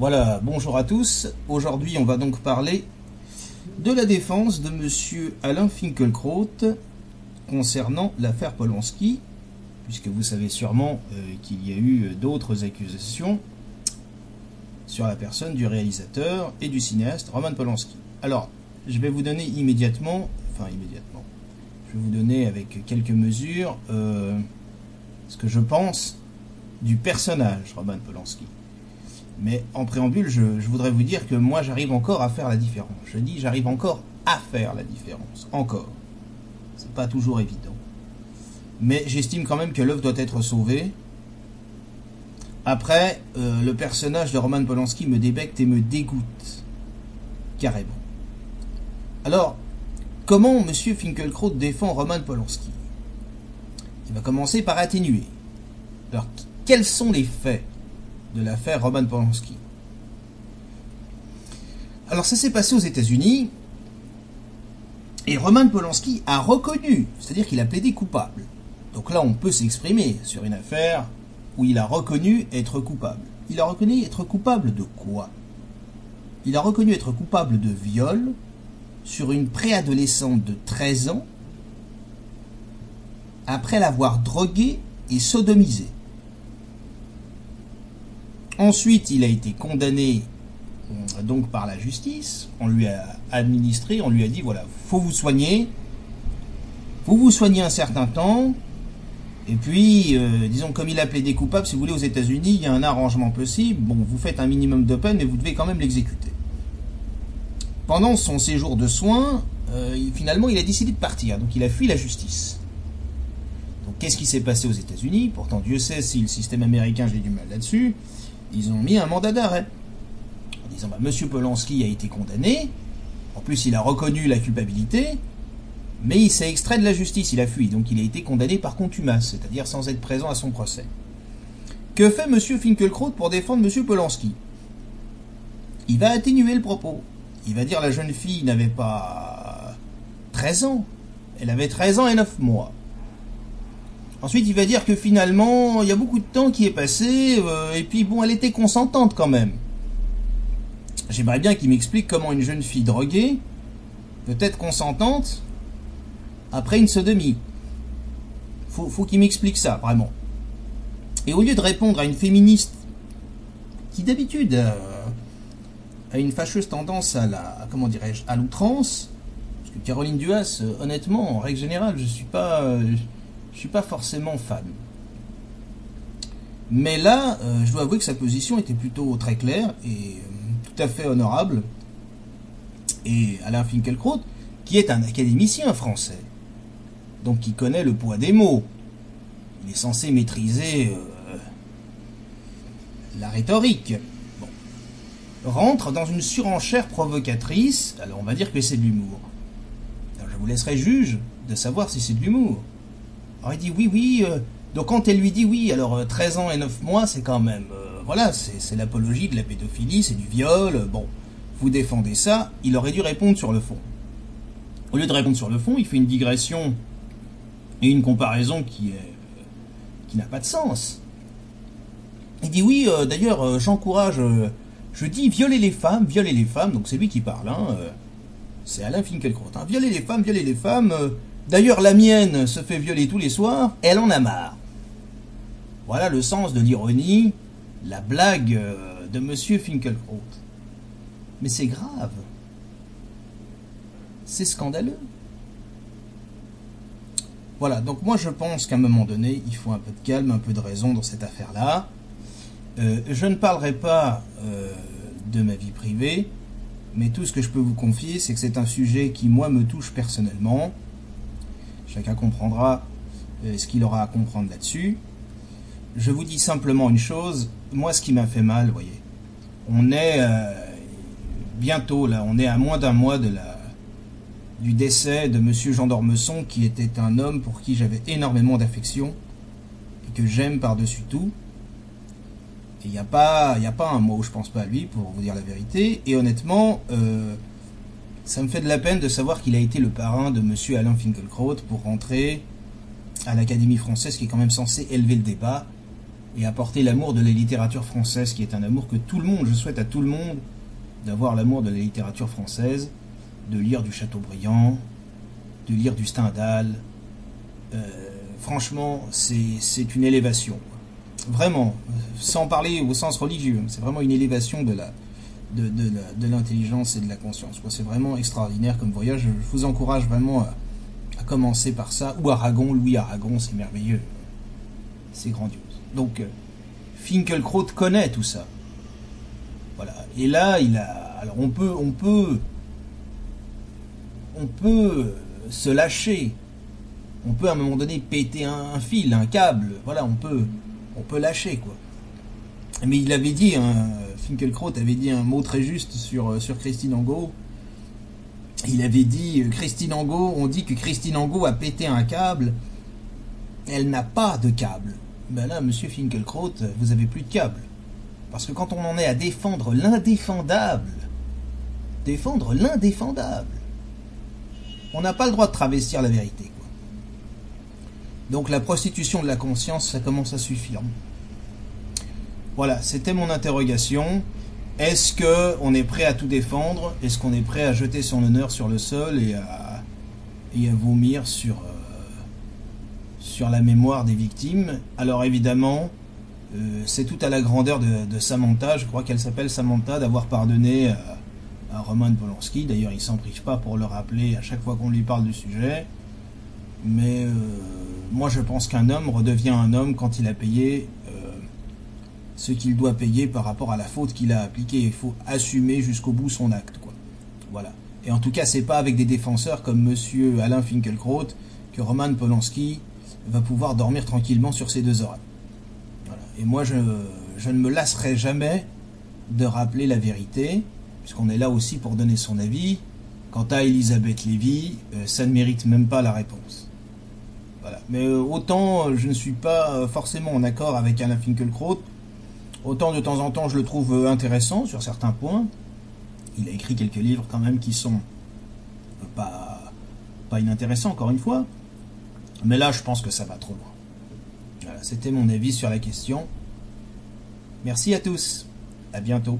Voilà, bonjour à tous. Aujourd'hui, on va donc parler de la défense de monsieur Alain Finkielkraut concernant l'affaire Polanski, puisque vous savez sûrement qu'il y a eu d'autres accusations sur la personne du réalisateur et du cinéaste Roman Polanski. Alors, je vais vous donner immédiatement, je vais vous donner avec quelques mesures ce que je pense du personnage Roman Polanski. Mais en préambule, je voudrais vous dire que moi j'arrive encore à faire la différence. Je dis j'arrive encore à faire la différence. Encore. C'est pas toujours évident. Mais j'estime quand même que l'œuvre doit être sauvée. Après, le personnage de Roman Polanski me débecte et me dégoûte. Carrément. Alors, comment M. Finkielkraut défend Roman Polanski? Il va commencer par atténuer. Alors, quels sont les faits de l'affaire Roman Polanski? Alors ça s'est passé aux États-Unis et Roman Polanski a reconnu, c'est-à-dire qu'il a plaidé coupable. Donc là on peut s'exprimer sur une affaire où il a reconnu être coupable. Il a reconnu être coupable de quoi? Il a reconnu être coupable de viol sur une préadolescente de 13 ans après l'avoir droguée et sodomisée. Ensuite, il a été condamné donc par la justice. On lui a administré, on lui a dit voilà, faut vous soigner un certain temps. Et puis, disons, comme il a plaidé coupable, si vous voulez, aux États-Unis, il y a un arrangement possible. Bon, vous faites un minimum de peine, mais vous devez quand même l'exécuter. Pendant son séjour de soins, finalement, il a décidé de partir. Donc, il a fui la justice. Donc, qu'est-ce qui s'est passé aux États-Unis? Pourtant, Dieu sait si le système américain, j'ai du mal là-dessus. Ils ont mis un mandat d'arrêt en disant monsieur Polanski a été condamné, en plus il a reconnu la culpabilité, mais il s'est extrait de la justice, il a fui, donc il a été condamné par contumace, c'est-à-dire sans être présent à son procès. Que fait monsieur Finkielkraut pour défendre monsieur Polanski? Il va atténuer le propos. Il va dire la jeune fille n'avait pas 13 ans, elle avait 13 ans et 9 mois. Ensuite, il va dire que finalement, il y a beaucoup de temps qui est passé, et puis bon, elle était consentante quand même. J'aimerais bien qu'il m'explique comment une jeune fille droguée peut être consentante après une sodomie. Faut qu'il m'explique ça, vraiment. Et au lieu de répondre à une féministe qui d'habitude a une fâcheuse tendance à la, comment dirais-je, à l'outrance, parce que Caroline Duhas, honnêtement, en règle générale, je suis pas forcément fan. Mais là, je dois avouer que sa position était plutôt très claire et tout à fait honorable. Et Alain Finkielkraut, qui est un académicien français, donc qui connaît le poids des mots, il est censé maîtriser la rhétorique, bon, rentre dans une surenchère provocatrice. Alors on va dire que c'est de l'humour. Alors je vous laisserai juge de savoir si c'est de l'humour. Alors il dit oui, donc quand elle lui dit oui, alors 13 ans et 9 mois, c'est quand même, voilà, c'est l'apologie de la pédophilie, c'est du viol, bon, vous défendez ça, il aurait dû répondre sur le fond. Au lieu de répondre sur le fond, il fait une digression et une comparaison qui n'a pas de sens. Il dit oui, d'ailleurs, j'encourage, je dis violer les femmes, donc c'est lui qui parle, hein, c'est Alain Finkielkraut, hein, violer les femmes, d'ailleurs, la mienne se fait violer tous les soirs, elle en a marre. Voilà le sens de l'ironie, la blague de monsieur Finkielkraut. Mais c'est grave. C'est scandaleux. Voilà, donc moi je pense qu'à un moment donné, il faut un peu de calme, un peu de raison dans cette affaire-là. Je ne parlerai pas de ma vie privée, mais tout ce que je peux vous confier, c'est que c'est un sujet qui, moi, me touche personnellement. Chacun comprendra ce qu'il aura à comprendre là-dessus. Je vous dis simplement une chose. Moi, ce qui m'a fait mal, vous voyez, on est bientôt, là, on est à moins d'un mois du décès de monsieur Jean d'Ormesson, qui était un homme pour qui j'avais énormément d'affection et que j'aime par-dessus tout. Et il n'y a pas un mot, je pense pas à lui, pour vous dire la vérité. Et honnêtement, ça me fait de la peine de savoir qu'il a été le parrain de monsieur Alain Finkielkraut pour rentrer à l'Académie française, qui est quand même censé élever le débat. et apporter l'amour de la littérature française, qui est un amour que tout le monde, je souhaite à tout le monde d'avoir l'amour de la littérature française, de lire du Chateaubriand, de lire du Stendhal. Franchement, c'est une élévation. Vraiment, sans parler au sens religieux, c'est vraiment une élévation de l'intelligence et de la conscience. C'est vraiment extraordinaire comme voyage. Je vous encourage vraiment à commencer par ça. Ou Aragon, Louis Aragon, c'est merveilleux. C'est grandiose. Donc, Finkielkraut connaît tout ça. Voilà. Et là, alors on peut se lâcher. On peut à un moment donné péter un fil, un câble. Voilà, on peut lâcher, quoi. Mais il avait dit, Finkielkraut avait dit un mot très juste sur Christine Angot. Il avait dit, Christine Angot, on dit que Christine Angot a pété un câble. Elle n'a pas de câble. Ben là, monsieur Finkielkraut, vous avez plus de câble. Parce que quand on en est à défendre l'indéfendable, on n'a pas le droit de travestir la vérité, quoi. Donc la prostitution de la conscience, ça commence à suffire. Voilà, c'était mon interrogation. Est-ce qu'on est prêt à tout défendre? Est-ce qu'on est prêt à jeter son honneur sur le sol et à vomir sur la mémoire des victimes? Alors évidemment, c'est tout à la grandeur de Samantha, je crois qu'elle s'appelle Samantha, d'avoir pardonné à Roman Polanski. D'ailleurs, il ne s'en prive pas pour le rappeler à chaque fois qu'on lui parle du sujet. Mais moi, je pense qu'un homme redevient un homme quand il a payé ce qu'il doit payer par rapport à la faute qu'il a appliquée. Il faut assumer jusqu'au bout son acte, quoi. Voilà. Et en tout cas, c'est pas avec des défenseurs comme monsieur Alain Finkielkraut que Roman Polanski va pouvoir dormir tranquillement sur ses deux oreilles. Voilà. Et moi, je ne me lasserai jamais de rappeler la vérité, puisqu'on est là aussi pour donner son avis. Quant à Elisabeth Lévy, ça ne mérite même pas la réponse. Voilà. Mais autant je ne suis pas forcément en accord avec Alain Finkielkraut, autant de temps en temps je le trouve intéressant sur certains points. Il a écrit quelques livres quand même qui sont pas inintéressants, encore une fois. Mais là, je pense que ça va trop loin. Voilà, c'était mon avis sur la question. Merci à tous. À bientôt.